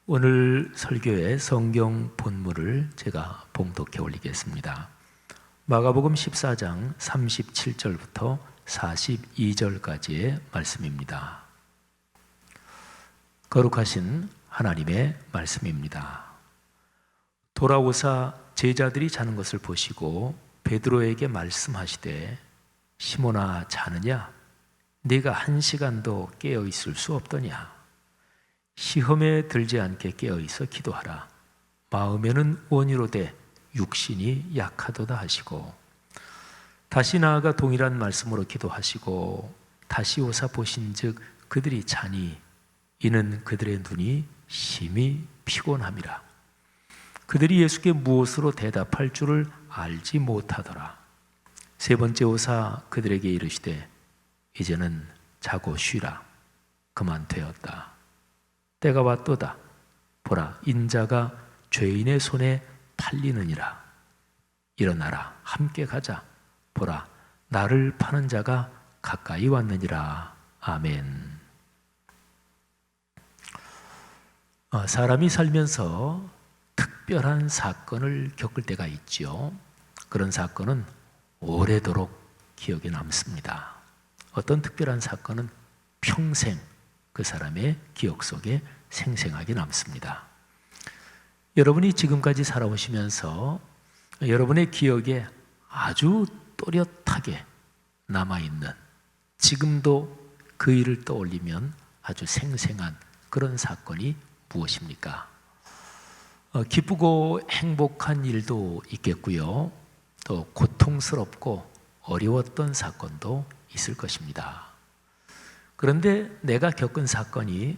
오늘 설교의 성경 본문을 제가 봉독해 올리겠습니다. 마가복음 14장 37절부터 42절까지의 말씀입니다. 거룩하신 하나님의 말씀입니다. 돌아오사 제자들이 자는 것을 보시고 베드로에게 말씀하시되 시몬아 자느냐? 네가 1시간도 깨어 있을 수 없더냐? 시험에 들지 않게 깨어 있어 기도하라. 마음에는 원이로되 육신이 약하도다 하시고, 다시 나아가 동일한 말씀으로 기도하시고 다시 오사 보신즉 그들이 자니 이는 그들의 눈이 심히 피곤함이라. 그들이 예수께 무엇으로 대답할 줄을 알지 못하더라. 세 번째 오사 그들에게 이르시되 이제는 자고 쉬라. 그만 되었다. 때가 왔도다. 보라, 인자가 죄인의 손에 팔리느니라. 일어나라, 함께 가자. 보라, 나를 파는 자가 가까이 왔느니라. 아멘. 사람이 살면서 특별한 사건을 겪을 때가 있죠. 그런 사건은 오래도록 기억에 남습니다. 어떤 특별한 사건은 평생 그 사람의 기억 속에 생생하게 남습니다. 여러분이 지금까지 살아오시면서 여러분의 기억에 아주 또렷하게 남아있는, 지금도 그 일을 떠올리면 아주 생생한 그런 사건이 무엇입니까? 기쁘고 행복한 일도 있겠고요. 또 고통스럽고 어려웠던 사건도 있을 것입니다. 그런데 내가 겪은 사건이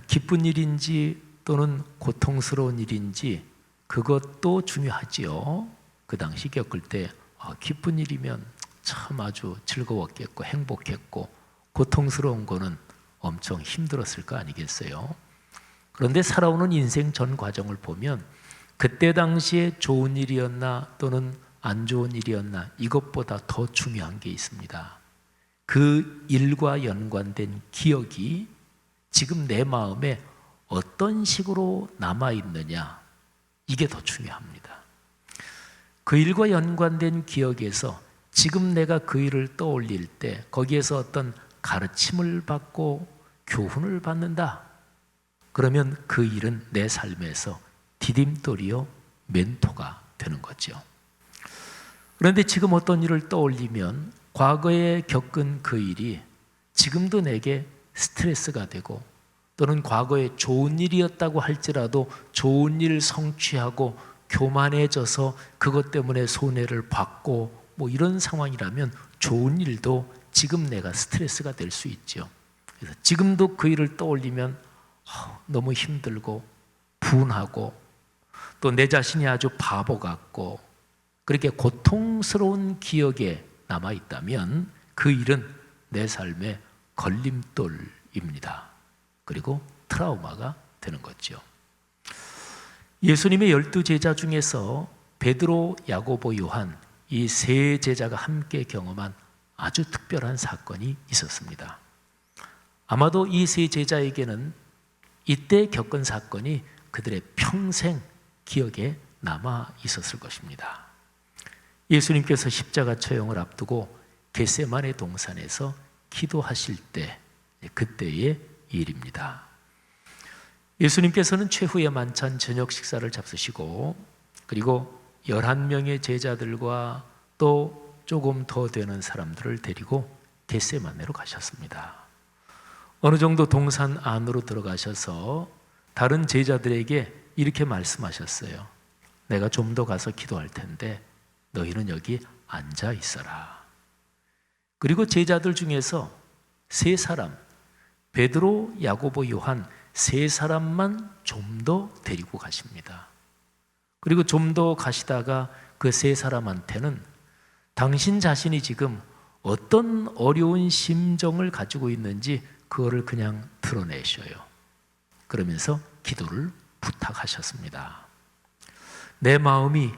기쁜 일인지 또는 고통스러운 일인지 그것도 중요하지요. 그 당시 겪을 때 기쁜 일이면 참 아주 즐거웠겠고 행복했고, 고통스러운 거는 엄청 힘들었을 거 아니겠어요? 그런데 살아오는 인생 전 과정을 보면 그때 당시에 좋은 일이었나 또는 안 좋은 일이었나 이것보다 더 중요한 게 있습니다. 그 일과 연관된 기억이 지금 내 마음에 어떤 식으로 남아있느냐, 이게 더 중요합니다. 그 일과 연관된 기억에서 지금 내가 그 일을 떠올릴 때 거기에서 어떤 가르침을 받고 교훈을 받는다. 그러면 그 일은 내 삶에서 디딤돌이요 멘토가 되는 거죠. 그런데 지금 어떤 일을 떠올리면 과거에 겪은 그 일이 지금도 내게 스트레스가 되고, 또는 과거에 좋은 일이었다고 할지라도 좋은 일 성취하고 교만해져서 그것 때문에 손해를 받고 이런 상황이라면 좋은 일도 지금 내가 스트레스가 될 수 있죠. 그래서 지금도 그 일을 떠올리면 너무 힘들고 분하고 또 내 자신이 아주 바보 같고 그렇게 고통스러운 기억에 남아있다면 그 일은 내 삶의 걸림돌입니다. 그리고 트라우마가 되는 거죠. 예수님의 12제자 중에서 베드로, 야고보, 요한 이 세 제자가 함께 경험한 아주 특별한 사건이 있었습니다. 아마도 이 세 제자에게는 이때 겪은 사건이 그들의 평생 기억에 남아 있었을 것입니다. 예수님께서 십자가 처형을 앞두고 겟세마네 동산에서 기도하실 때, 그때의 일입니다. 예수님께서는 최후의 만찬 저녁 식사를 잡수시고 그리고 11명의 제자들과 또 조금 더 되는 사람들을 데리고 겟세마네로 가셨습니다. 어느 정도 동산 안으로 들어가셔서 다른 제자들에게 이렇게 말씀하셨어요. 내가 좀 더 가서 기도할 텐데 너희는 여기 앉아 있어라. 그리고 제자들 중에서 세 사람, 베드로, 야고보, 요한 세 사람만 좀 더 데리고 가십니다. 그리고 좀 더 가시다가 그 세 사람한테는 당신 자신이 지금 어떤 어려운 심정을 가지고 있는지 그거를 그냥 드러내셔요. 그러면서 기도를 부탁하셨습니다. 내 마음이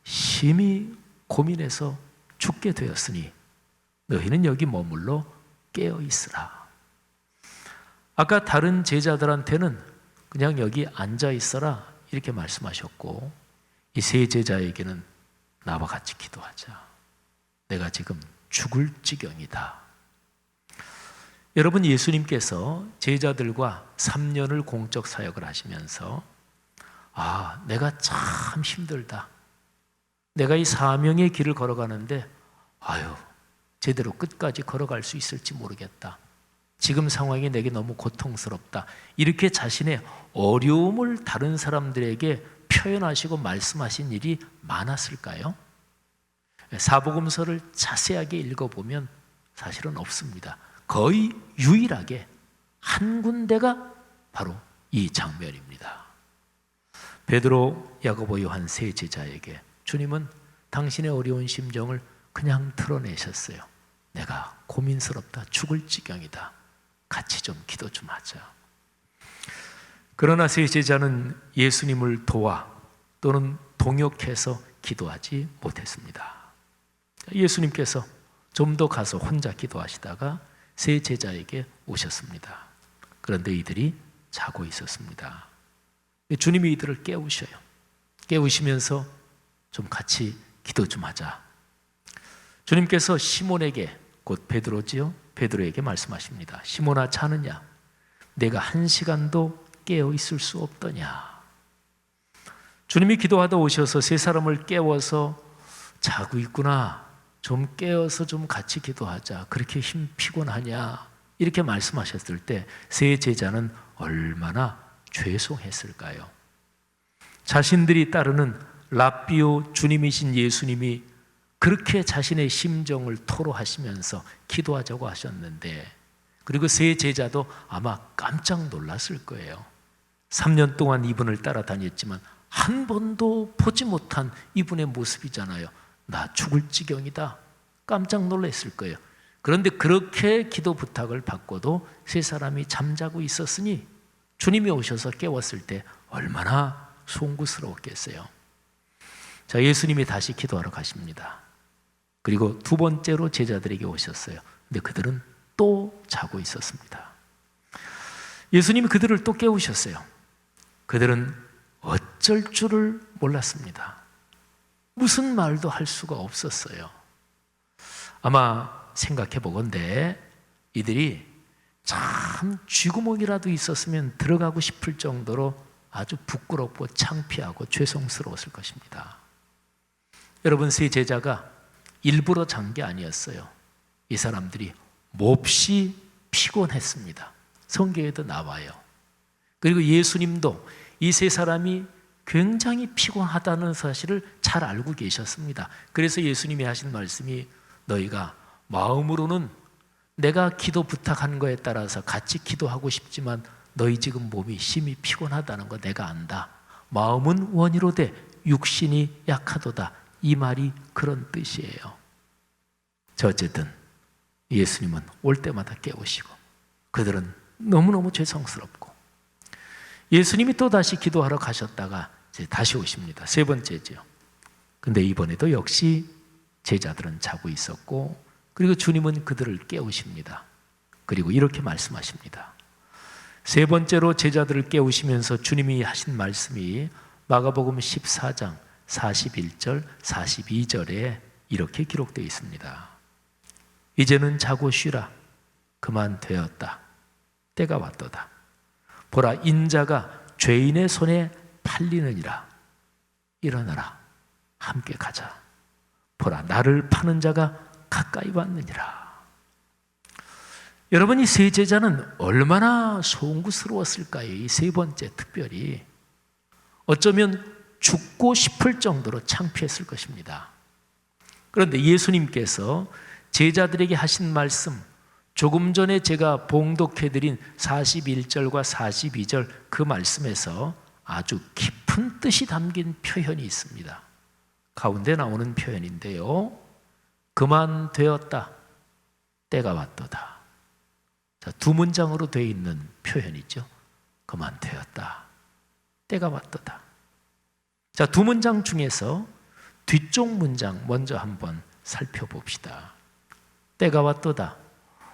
심히 고민해서 죽게 되었으니 너희는 여기 머물러 깨어 있으라. 아까 다른 제자들한테는 그냥 여기 앉아 있어라 이렇게 말씀하셨고, 이 세 제자에게는 나와 같이 기도하자. 내가 지금 죽을 지경이다. 여러분, 예수님께서 제자들과 3년을 공적 사역을 하시면서 내가 참 힘들다. 내가 이 사명의 길을 걸어가는데 제대로 끝까지 걸어갈 수 있을지 모르겠다. 지금 상황이 내게 너무 고통스럽다. 이렇게 자신의 어려움을 다른 사람들에게 표현하시고 말씀하신 일이 많았을까요? 사복음서를 자세하게 읽어보면 사실은 없습니다. 거의 유일하게 한 군데가 바로 이 장면입니다. 베드로, 야고보, 요한 세 제자에게 주님은 당신의 어려운 심정을 그냥 드러내셨어요. 내가 고민스럽다. 죽을 지경이다. 같이 좀 기도 좀 하자. 그러나 세 제자는 예수님을 도와 또는 동역해서 기도하지 못했습니다. 예수님께서 좀 더 가서 혼자 기도하시다가 세 제자에게 오셨습니다. 그런데 이들이 자고 있었습니다. 주님이 이들을 깨우셔요. 깨우시면서 좀 같이 기도 좀 하자. 주님께서 시몬에게, 곧 베드로지요, 베드로에게 말씀하십니다. 시몬아, 자느냐? 내가 1시간도 깨어 있을 수 없더냐? 주님이 기도하다 오셔서 세 사람을 깨워서 자고 있구나. 좀 깨어서 좀 같이 기도하자. 그렇게 힘 피곤하냐? 이렇게 말씀하셨을 때 세 제자는 얼마나 죄송했을까요? 자신들이 따르는 랍비오 주님이신 예수님이 그렇게 자신의 심정을 토로하시면서 기도하자고 하셨는데, 그리고 세 제자도 아마 깜짝 놀랐을 거예요. 3년 동안 이분을 따라다녔지만 한 번도 보지 못한 이분의 모습이잖아요. 나 죽을 지경이다. 깜짝 놀랐을 거예요. 그런데 그렇게 기도 부탁을 받고도 세 사람이 잠자고 있었으니 주님이 오셔서 깨웠을 때 얼마나 송구스러웠겠어요. 자, 예수님이 다시 기도하러 가십니다. 그리고 두 번째로 제자들에게 오셨어요. 근데 그들은 또 자고 있었습니다. 예수님이 그들을 또 깨우셨어요. 그들은 어쩔 줄을 몰랐습니다. 무슨 말도 할 수가 없었어요. 아마 생각해 보건대 이들이 참 쥐구멍이라도 있었으면 들어가고 싶을 정도로 아주 부끄럽고 창피하고 죄송스러웠을 것입니다. 여러분, 세 제자가 일부러 잔 게 아니었어요. 이 사람들이 몹시 피곤했습니다. 성경에도 나와요. 그리고 예수님도 이 세 사람이 굉장히 피곤하다는 사실을 잘 알고 계셨습니다. 그래서 예수님이 하신 말씀이, 너희가 마음으로는 내가 기도 부탁한 거에 따라서 같이 기도하고 싶지만 너희 지금 몸이 심히 피곤하다는 거 내가 안다. 마음은 원이로되 육신이 약하도다. 이 말이 그런 뜻이에요. 자, 어쨌든 예수님은 올 때마다 깨우시고 그들은 너무너무 죄송스럽고, 예수님이 또 다시 기도하러 가셨다가 이제 다시 오십니다. 세 번째죠. 근데 이번에도 역시 제자들은 자고 있었고, 그리고 주님은 그들을 깨우십니다. 그리고 이렇게 말씀하십니다. 세 번째로 제자들을 깨우시면서 주님이 하신 말씀이 마가복음 14장 41절, 42절에 이렇게 기록되어 있습니다. 이제는 자고 쉬라. 그만 되었다. 때가 왔도다. 보라, 인자가 죄인의 손에 팔리느니라. 일어나라. 함께 가자. 보라, 나를 파는 자가 가까이 왔느니라. 여러분, 이 세 제자는 얼마나 송구스러웠을까요? 이 세 번째 특별히 어쩌면 죽고 싶을 정도로 창피했을 것입니다. 그런데 예수님께서 제자들에게 하신 말씀, 조금 전에 제가 봉독해드린 41절과 42절 그 말씀에서 아주 깊은 뜻이 담긴 표현이 있습니다. 가운데 나오는 표현인데요. 그만 되었다. 때가 왔도다. 자, 두 문장으로 되어 있는 표현이죠. 그만 되었다. 때가 왔도다. 자, 두 문장 중에서 뒤쪽 문장 먼저 한번 살펴봅시다. 때가 왔도다.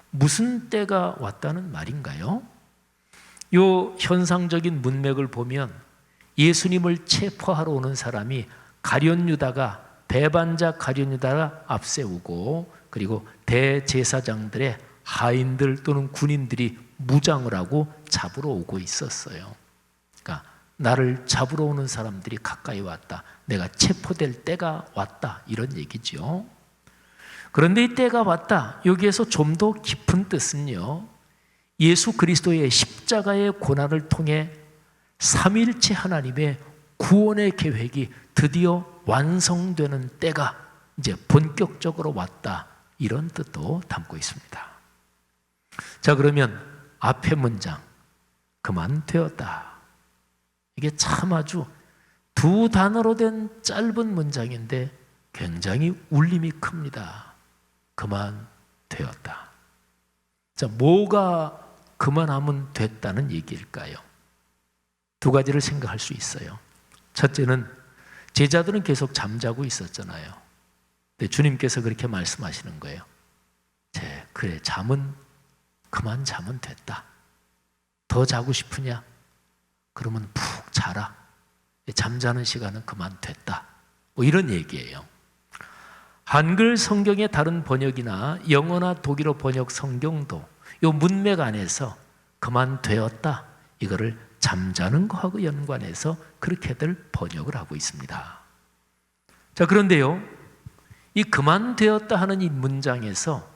무슨 때가 왔다는 말인가요? 요 현상적인 문맥을 보면 예수님을 체포하러 오는 사람이 가룟 유다가 배반자 가룟 유다가 앞세우고 그리고 대제사장들의 하인들 또는 군인들이 무장을 하고 잡으러 오고 있었어요. 그러니까 나를 잡으러 오는 사람들이 가까이 왔다. 내가 체포될 때가 왔다. 이런 얘기죠. 그런데 이 때가 왔다. 여기에서 좀 더 깊은 뜻은요. 예수 그리스도의 십자가의 고난을 통해 삼위일체 하나님의 구원의 계획이 드디어 완성되는 때가 이제 본격적으로 왔다. 이런 뜻도 담고 있습니다. 자, 그러면 앞에 문장 그만 되었다. 이게 참 아주 두 단어로 된 짧은 문장인데 굉장히 울림이 큽니다. 그만 되었다. 자, 뭐가 그만하면 됐다는 얘기일까요? 두 가지를 생각할 수 있어요. 첫째는 제자들은 계속 잠자고 있었잖아요. 근데 주님께서 그렇게 말씀하시는 거예요. 그래, 잠은 그만 자면 됐다. 더 자고 싶으냐? 그러면 푹 자라. 잠자는 시간은 그만 됐다. 뭐 이런 얘기예요. 한글 성경의 다른 번역이나 영어나 독일어 번역 성경도 이 문맥 안에서 그만 되었다. 이거를 잠자는 거하고 연관해서 그렇게들 번역을 하고 있습니다. 자, 그런데요, 이 그만 되었다 하는 이 문장에서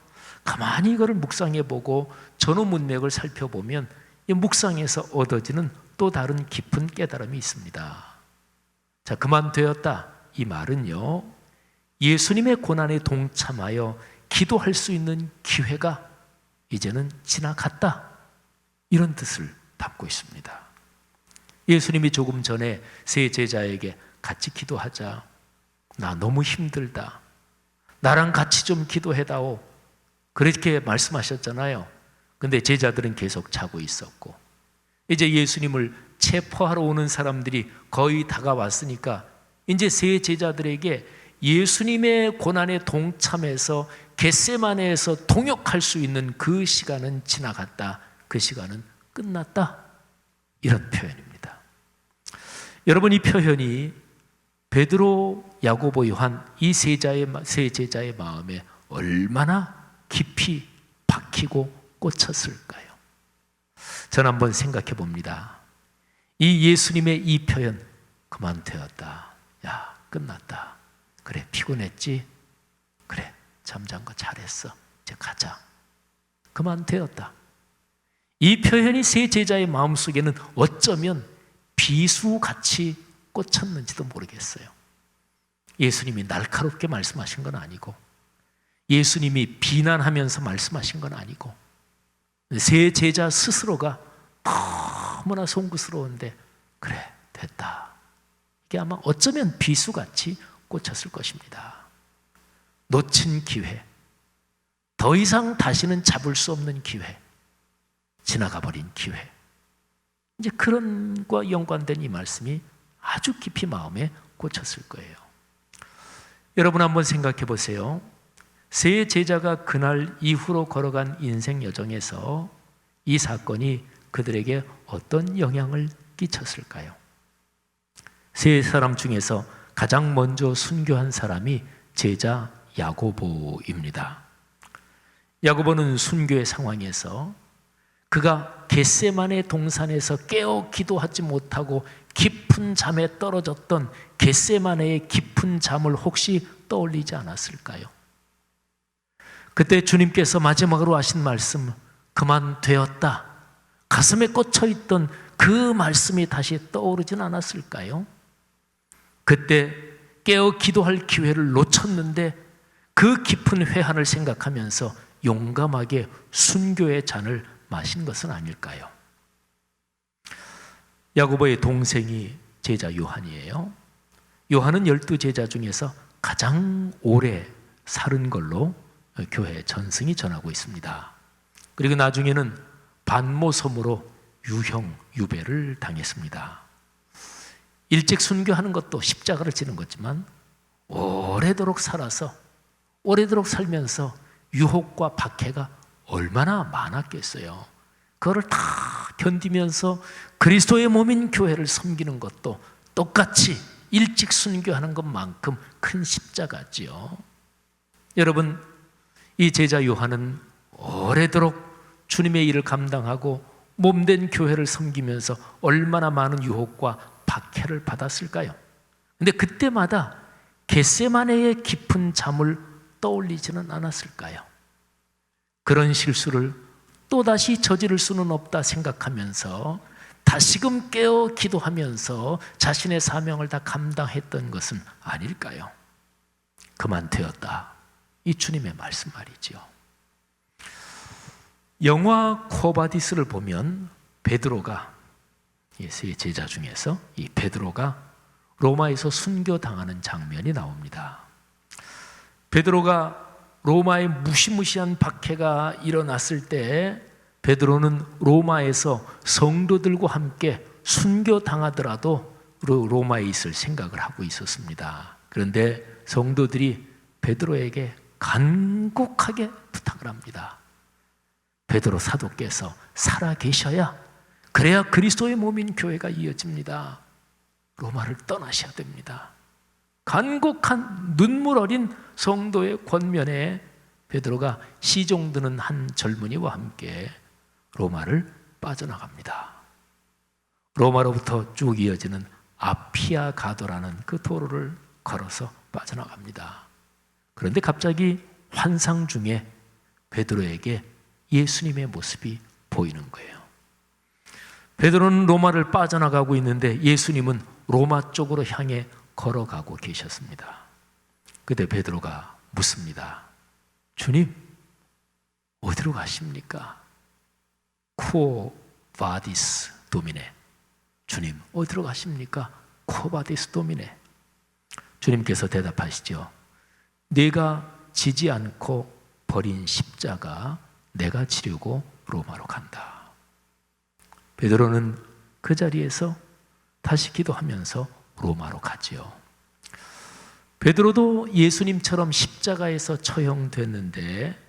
가만히 이거를 묵상해 보고 전후 문맥을 살펴보면 이 묵상에서 얻어지는 또 다른 깊은 깨달음이 있습니다. 자, 그만 되었다. 이 말은요, 예수님의 고난에 동참하여 기도할 수 있는 기회가 이제는 지나갔다. 이런 뜻을 담고 있습니다. 예수님이 조금 전에 세 제자에게 같이 기도하자. 나 너무 힘들다. 나랑 같이 좀 기도해다오. 그렇게 말씀하셨잖아요. 근데 제자들은 계속 자고 있었고, 이제 예수님을 체포하러 오는 사람들이 거의 다가왔으니까 이제 세 제자들에게 예수님의 고난에 동참해서 겟세마네에서 동역할 수 있는 그 시간은 지나갔다. 그 시간은 끝났다. 이런 표현입니다. 여러분, 이 표현이 베드로, 야고보, 요한 이 세 제자의 마음에 얼마나 깊이 박히고 꽂혔을까요? 저는 한번 생각해 봅니다. 이 예수님의 이 표현, 그만 되었다. 야, 끝났다. 그래, 피곤했지? 그래, 잠잔 거 잘했어. 이제 가자. 그만 되었다. 이 표현이 세 제자의 마음속에는 어쩌면 비수같이 꽂혔는지도 모르겠어요. 예수님이 날카롭게 말씀하신 건 아니고, 예수님이 비난하면서 말씀하신 건 아니고, 세 제자 스스로가 너무나 송구스러운데 그래, 됐다. 이게 아마 어쩌면 비수같이 꽂혔을 것입니다. 놓친 기회, 더 이상 다시는 잡을 수 없는 기회, 지나가 버린 기회. 이제 그런 것과 연관된 이 말씀이 아주 깊이 마음에 꽂혔을 거예요. 여러분 한번 생각해 보세요. 세 제자가 그날 이후로 걸어간 인생 여정에서 이 사건이 그들에게 어떤 영향을 끼쳤을까요? 세 사람 중에서 가장 먼저 순교한 사람이 제자 야고보입니다. 야고보는 순교의 상황에서 그가 겟세마네 동산에서 깨어 기도하지 못하고 깊은 잠에 떨어졌던 겟세마네의 깊은 잠을 혹시 떠올리지 않았을까요? 그때 주님께서 마지막으로 하신 말씀, 그만 되었다. 가슴에 꽂혀있던 그 말씀이 다시 떠오르진 않았을까요? 그때 깨어 기도할 기회를 놓쳤는데 그 깊은 회한을 생각하면서 용감하게 순교의 잔을 마신 것은 아닐까요? 야고보의 동생이 제자 요한이에요. 요한은 12제자 중에서 가장 오래 살은 걸로 교회 전승이 전하고 있습니다. 그리고 나중에는 반모섬으로 유배를 당했습니다. 일찍 순교하는 것도 십자가를 지는 거지만 오래도록 살아서 오래도록 살면서 유혹과 박해가 얼마나 많았겠어요. 그거를 다 견디면서 그리스도의 몸인 교회를 섬기는 것도 똑같이 일찍 순교하는 것만큼 큰 십자가지요. 여러분, 이 제자 요한은 오래도록 주님의 일을 감당하고 몸된 교회를 섬기면서 얼마나 많은 유혹과 박해를 받았을까요? 근데 그때마다 겟세마네의 깊은 잠을 떠올리지는 않았을까요? 그런 실수를 또다시 저지를 수는 없다 생각하면서 다시금 깨어 기도하면서 자신의 사명을 다 감당했던 것은 아닐까요? 그만 되었다. 이 주님의 말씀 말이죠. 영화 코바디스를 보면 베드로가, 예수의 제자 중에서 이 베드로가 로마에서 순교당하는 장면이 나옵니다. 베드로가 로마의 무시무시한 박해가 일어났을 때 베드로는 로마에서 성도들과 함께 순교당하더라도 로마에 있을 생각을 하고 있었습니다. 그런데 성도들이 베드로에게 간곡하게 부탁을 합니다. 베드로 사도께서 살아 계셔야, 그래야 그리스도의 몸인 교회가 이어집니다. 로마를 떠나셔야 됩니다. 간곡한 눈물 어린 성도의 권면에 베드로가 시종드는 한 젊은이와 함께 로마를 빠져나갑니다. 로마로부터 쭉 이어지는 아피아 가도라는 그 도로를 걸어서 빠져나갑니다. 그런데 갑자기 환상 중에 베드로에게 예수님의 모습이 보이는 거예요. 베드로는 로마를 빠져나가고 있는데 예수님은 로마 쪽으로 향해 걸어가고 계셨습니다. 그때 베드로가 묻습니다. 주님, 어디로 가십니까? 쿠오 바디스 도미네. 주님, 어디로 가십니까? 쿠오 바디스 도미네. 주님께서 대답하시죠. 네가 지지 않고 버린 십자가 내가 지르고 로마로 간다. 베드로는 그 자리에서 다시 기도하면서 로마로 가지요. 베드로도 예수님처럼 십자가에서 처형됐는데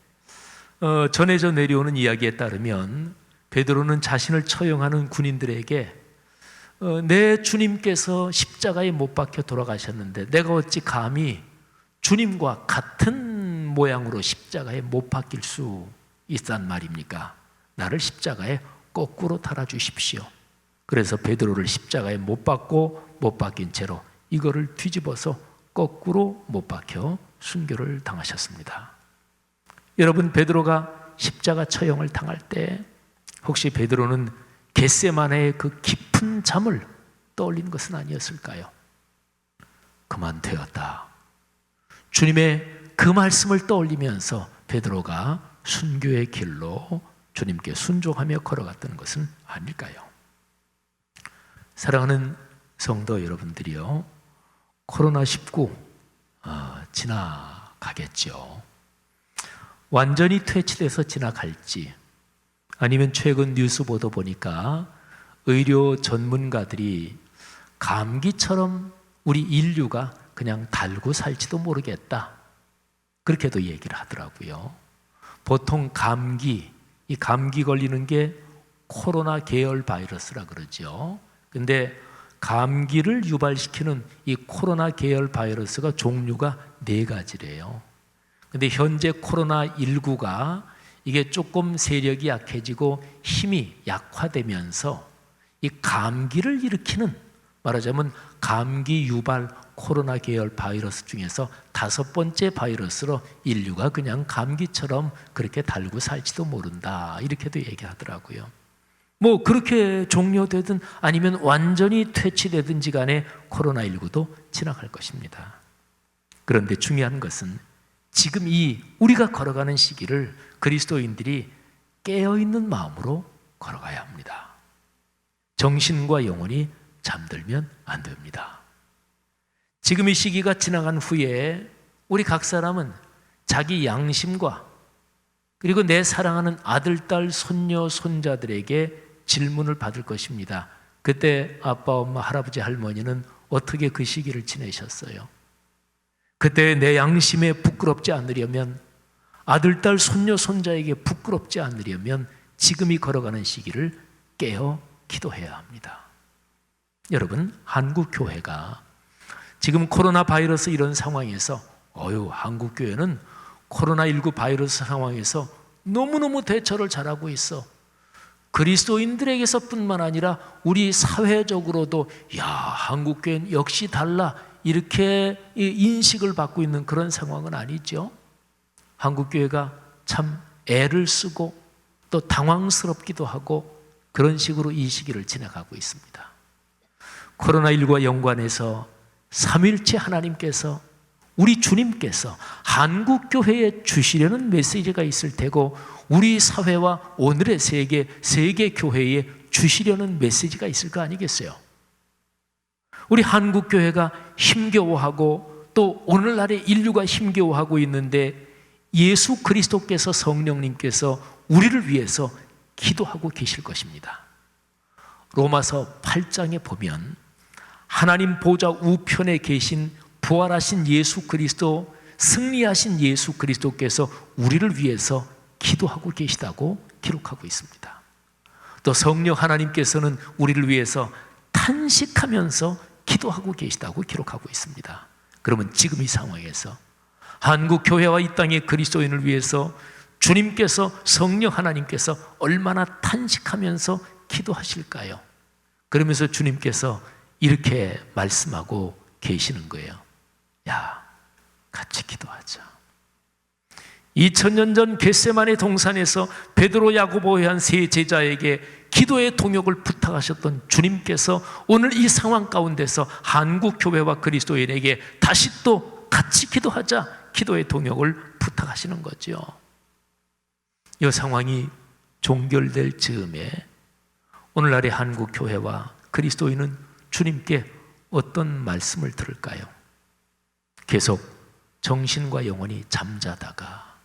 전해져 내려오는 이야기에 따르면 베드로는 자신을 처형하는 군인들에게 내 주님께서 십자가에 못 박혀 돌아가셨는데 내가 어찌 감히 주님과 같은 모양으로 십자가에 못 박힐 수 있단 말입니까? 나를 십자가에 거꾸로 달아주십시오. 그래서 베드로를 십자가에 못 박고 못 박힌 채로 이거를 뒤집어서 거꾸로 못 박혀 순교를 당하셨습니다. 여러분, 베드로가 십자가 처형을 당할 때 혹시 베드로는 겟세마네의 그 깊은 잠을 떠올린 것은 아니었을까요? 그만 되었다. 주님의 그 말씀을 떠올리면서 베드로가 순교의 길로 주님께 순종하며 걸어갔던 것은 아닐까요? 사랑하는 성도 여러분들이요, 코로나19 지나가겠죠. 완전히 퇴치돼서 지나갈지, 아니면 최근 뉴스 보도 보니까 의료 전문가들이 감기처럼 우리 인류가 그냥 달고 살지도 모르겠다, 그렇게도 얘기를 하더라고요. 보통 이 감기 걸리는 게 코로나 계열 바이러스라 그러죠. 근데 감기를 유발시키는 이 코로나 계열 바이러스가 종류가 4가지래요. 근데 현재 코로나19가 이게 조금 세력이 약해지고 힘이 약화되면서 이 감기를 일으키는, 말하자면 감기 유발 코로나 계열 바이러스 중에서 5번째 바이러스로 인류가 그냥 감기처럼 그렇게 달고 살지도 모른다, 이렇게도 얘기하더라고요. 뭐 그렇게 종료되든 아니면 완전히 퇴치되든지 간에 코로나19도 지나갈 것입니다. 그런데 중요한 것은 지금 이 우리가 걸어가는 시기를 그리스도인들이 깨어있는 마음으로 걸어가야 합니다. 정신과 영혼이 잠들면 안 됩니다. 지금 이 시기가 지나간 후에 우리 각 사람은 자기 양심과 그리고 내 사랑하는 아들, 딸, 손녀, 손자들에게 질문을 받을 것입니다. 그때 아빠, 엄마, 할아버지, 할머니는 어떻게 그 시기를 지내셨어요? 그때 내 양심에 부끄럽지 않으려면, 아들, 딸, 손녀, 손자에게 부끄럽지 않으려면 지금이 걸어가는 시기를 깨어 기도해야 합니다. 여러분, 한국 교회가 지금 코로나 바이러스 이런 상황에서 한국 교회는 코로나19 바이러스 상황에서 너무너무 대처를 잘하고 있어. 그리스도인들에게서뿐만 아니라 우리 사회적으로도 한국 교회는 역시 달라, 이렇게 인식을 받고 있는 그런 상황은 아니죠. 한국 교회가 참 애를 쓰고 또 당황스럽기도 하고 그런 식으로 이 시기를 지나가고 있습니다. 코로나19와 연관해서 삼위일체 하나님께서, 우리 주님께서 한국 교회에 주시려는 메시지가 있을 테고, 우리 사회와 오늘의 세계 교회에 주시려는 메시지가 있을 거 아니겠어요? 우리 한국 교회가 힘겨워하고 또 오늘날의 인류가 힘겨워하고 있는데, 예수 그리스도께서, 성령님께서 우리를 위해서 기도하고 계실 것입니다. 로마서 8장에 보면 하나님 보좌 우편에 계신 부활하신 예수 그리스도, 승리하신 예수 그리스도께서 우리를 위해서 기도하고 계시다고 기록하고 있습니다. 또 성령 하나님께서는 우리를 위해서 탄식하면서 기도하고 계시다고 기록하고 있습니다. 그러면 지금 이 상황에서 한국 교회와 이 땅의 그리스도인을 위해서 주님께서, 성령 하나님께서 얼마나 탄식하면서 기도하실까요? 그러면서 주님께서 이렇게 말씀하고 계시는 거예요. 같이 기도하자. 2000년 전 겟세마네 동산에서 베드로, 야고보, 요한 세 제자에게 기도의 동역을 부탁하셨던 주님께서 오늘 이 상황 가운데서 한국 교회와 그리스도인에게 다시 또 같이 기도하자, 기도의 동역을 부탁하시는 거죠. 이 상황이 종결될 즈음에 오늘날의 한국 교회와 그리스도인은 주님께 어떤 말씀을 들을까요? 계속 정신과 영혼이 잠자다가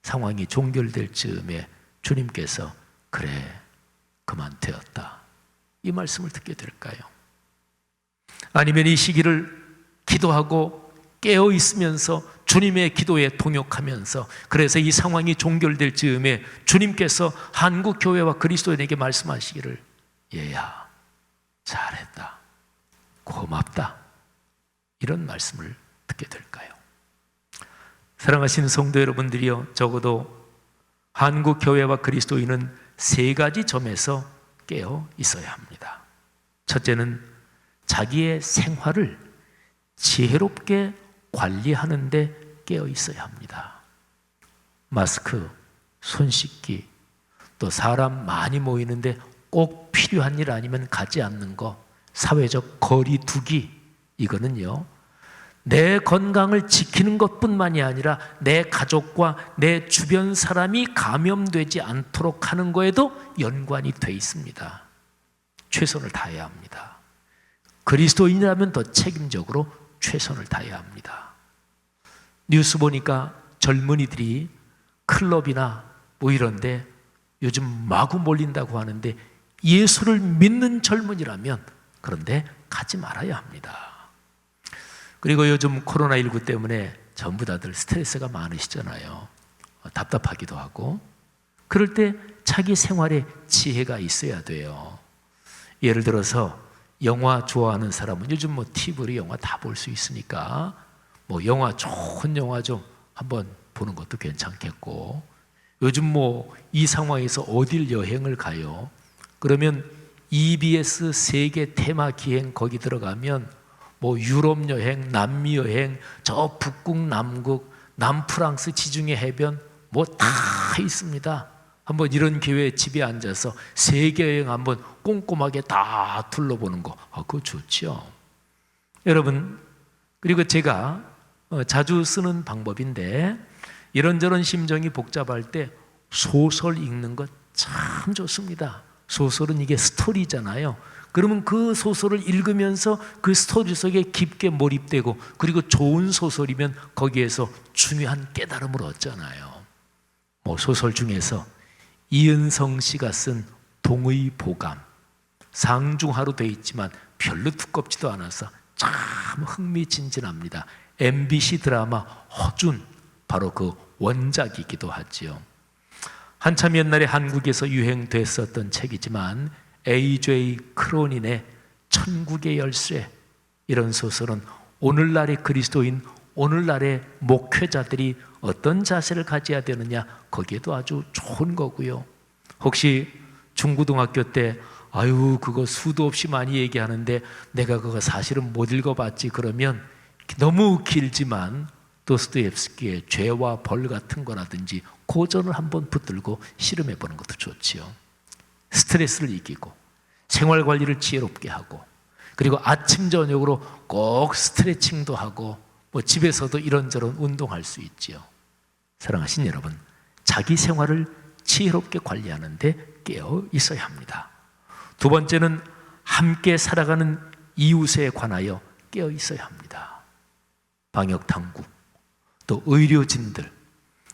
상황이 종결될 즈음에 주님께서 그래, 그만 되었다, 이 말씀을 듣게 될까요? 아니면 이 시기를 기도하고 깨어 있으면서 주님의 기도에 동역하면서, 그래서 이 상황이 종결될 즈음에 주님께서 한국 교회와 그리스도인에게 말씀하시기를 얘야, 잘했다, 고맙다, 이런 말씀을 듣게 될까요? 사랑하시는 성도 여러분들이요, 적어도 한국 교회와 그리스도인은 세 가지 점에서 깨어 있어야 합니다. 첫째는 자기의 생활을 지혜롭게 관리하는 데 깨어 있어야 합니다. 마스크, 손 씻기, 또 사람 많이 모이는데 꼭 필요한 일 아니면 가지 않는 거, 사회적 거리 두기, 이거는요, 내 건강을 지키는 것뿐만이 아니라 내 가족과 내 주변 사람이 감염되지 않도록 하는 거에도 연관이 돼 있습니다. 최선을 다해야 합니다. 그리스도인이라면 더 책임적으로 최선을 다해야 합니다. 뉴스 보니까 젊은이들이 클럽이나 뭐 이런데 요즘 마구 몰린다고 하는데, 예수를 믿는 젊은이라면 그런데 가지 말아야 합니다. 그리고 요즘 코로나19 때문에 전부 다들 스트레스가 많으시잖아요. 답답하기도 하고. 그럴 때 자기 생활에 지혜가 있어야 돼요. 예를 들어서 영화 좋아하는 사람은 요즘 TV로 영화 다 볼 수 있으니까 영화, 좋은 영화 좀 한번 보는 것도 괜찮겠고, 요즘 이 상황에서 어딜 여행을 가요? 그러면 EBS 세계 테마 기행 거기 들어가면 유럽 여행, 남미 여행, 저 북극, 남극, 남프랑스 지중해 해변 다 있습니다. 한번 이런 기회에 집에 앉아서 세계 여행 한번 꼼꼼하게 다 둘러보는 거, 그거 좋죠. 여러분, 그리고 제가 자주 쓰는 방법인데, 이런저런 심정이 복잡할 때 소설 읽는 것 참 좋습니다. 소설은 이게 스토리잖아요. 그러면 그 소설을 읽으면서 그 스토리 속에 깊게 몰입되고, 그리고 좋은 소설이면 거기에서 중요한 깨달음을 얻잖아요. 소설 중에서 이은성 씨가 쓴 동의보감, 상중하로 되어 있지만 별로 두껍지도 않아서 참 흥미진진합니다. MBC 드라마 허준, 바로 그 원작이기도 하지요. 한참 옛날에 한국에서 유행됐었던 책이지만 A.J. 크로닌의 천국의 열쇠, 이런 소설은 오늘날의 그리스도인, 오늘날의 목회자들이 어떤 자세를 가져야 되느냐, 거기에도 아주 좋은 거고요. 혹시 중고등학교 때 아유 그거 수도 없이 많이 얘기하는데 내가 그거 사실은 못 읽어봤지 그러면 너무 길지만 도스토옙스키의 죄와 벌 같은 거라든지 고전을 한번 붙들고 실험해 보는 것도 좋지요. 스트레스를 이기고 생활관리를 지혜롭게 하고, 그리고 아침 저녁으로 꼭 스트레칭도 하고 뭐 집에서도 이런저런 운동할 수 있지요. 사랑하신 여러분, 자기 생활을 지혜롭게 관리하는 데 깨어 있어야 합니다. 두 번째는 함께 살아가는 이웃에 관하여 깨어 있어야 합니다. 방역당국, 또 의료진들,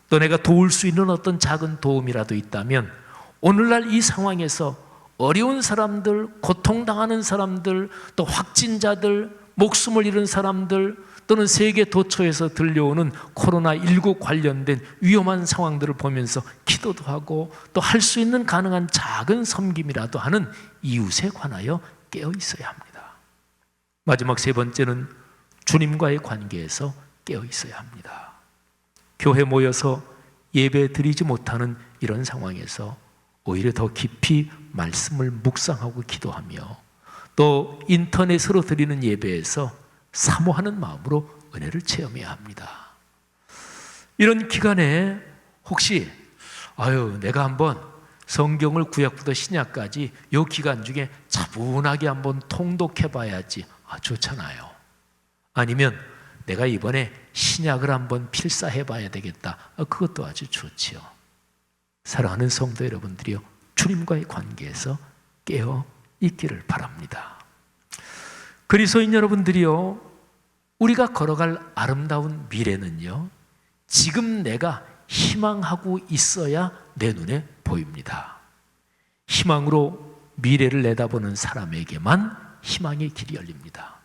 또 내가 도울 수 있는 어떤 작은 도움이라도 있다면 오늘날 이 상황에서 어려운 사람들, 고통당하는 사람들, 또 확진자들, 목숨을 잃은 사람들, 또는 세계 도처에서 들려오는 코로나19 관련된 위험한 상황들을 보면서 기도도 하고 또 할 수 있는 가능한 작은 섬김이라도 하는 이웃에 관하여 깨어 있어야 합니다. 마지막 세 번째는 주님과의 관계에서 깨어 있어야 합니다. 교회 모여서 예배 드리지 못하는 이런 상황에서 오히려 더 깊이 말씀을 묵상하고 기도하며 또 인터넷으로 드리는 예배에서 사모하는 마음으로 은혜를 체험해야 합니다. 이런 기간에 혹시 내가 한번 성경을 구약부터 신약까지 이 기간 중에 차분하게 한번 통독해 봐야지, 좋잖아요. 아니면 내가 이번에 신약을 한번 필사해 봐야 되겠다, 그것도 아주 좋지요. 사랑하는 성도 여러분들이요, 주님과의 관계에서 깨어 있기를 바랍니다. 그리스도인 여러분들이요, 우리가 걸어갈 아름다운 미래는요, 지금 내가 희망하고 있어야 내 눈에 보입니다. 희망으로 미래를 내다보는 사람에게만 희망의 길이 열립니다.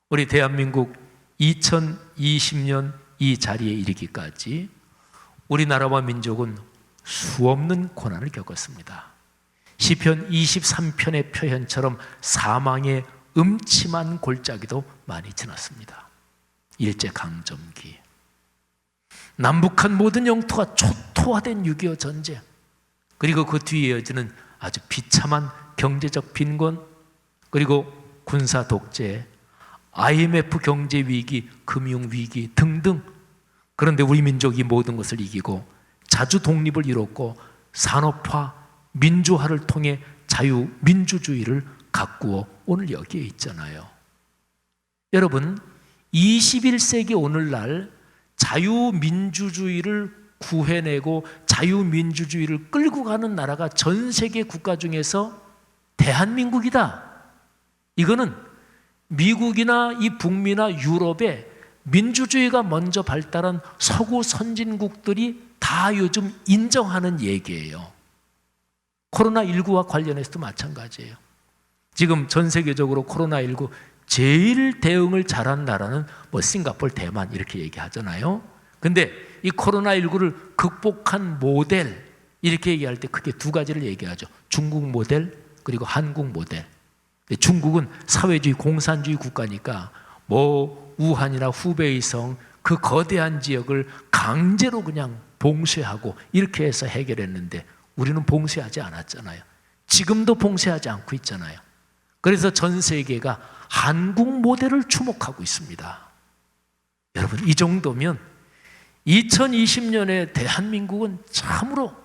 우리 대한민국 2020년 이 자리에 이르기까지 우리나라와 민족은 수없는 고난을 겪었습니다. 시편 23편의 표현처럼 사망의 음침한 골짜기도 많이 지났습니다. 일제강점기, 남북한 모든 영토가 초토화된 6.25 전쟁, 그리고 그 뒤에 이어지는 아주 비참한 경제적 빈곤, 그리고 군사 독재, IMF 경제위기, 금융위기 등등. 그런데 우리 민족이 모든 것을 이기고 자주 독립을 이뤘고 산업화, 민주화를 통해 자유민주주의를 가꾸어 오늘 여기에 있잖아요. 여러분, 21세기 오늘날 자유민주주의를 구해내고 자유민주주의를 끌고 가는 나라가 전 세계 국가 중에서 대한민국이다. 이거는 미국이나 이 북미나 유럽에 민주주의가 먼저 발달한 서구 선진국들이 다 요즘 인정하는 얘기예요. 코로나19와 관련해서도 마찬가지예요. 지금 전 세계적으로 코로나19 제일 대응을 잘한 나라는 싱가포르, 대만 이렇게 얘기하잖아요. 근데 이 코로나19를 극복한 모델 이렇게 얘기할 때 크게 두 가지를 얘기하죠. 중국 모델, 그리고 한국 모델. 중국은 사회주의 공산주의 국가니까 우한이나 후베이성 그 거대한 지역을 강제로 그냥 봉쇄하고 이렇게 해서 해결했는데 우리는 봉쇄하지 않았잖아요. 지금도 봉쇄하지 않고 있잖아요. 그래서 전 세계가 한국 모델을 주목하고 있습니다. 여러분, 이 정도면 2020년에 대한민국은 참으로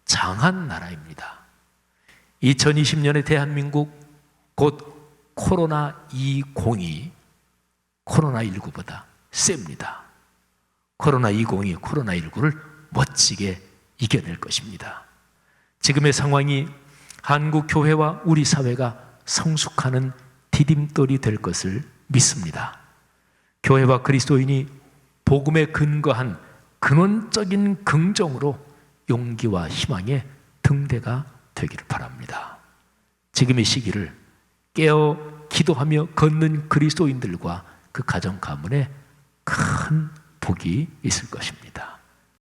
장한 나라입니다. 2020년에 대한민국 곧 코로나20이 코로나19보다 셉니다. 코로나20이 코로나19를 멋지게 이겨낼 것입니다. 지금의 상황이 한국 교회와 우리 사회가 성숙하는 디딤돌이 될 것을 믿습니다. 교회와 그리스도인이 복음에 근거한 근원적인 긍정으로 용기와 희망의 등대가 되기를 바랍니다. 지금의 시기를 깨어 기도하며 걷는 그리스도인들과 그 가정 가문에 큰 복이 있을 것입니다.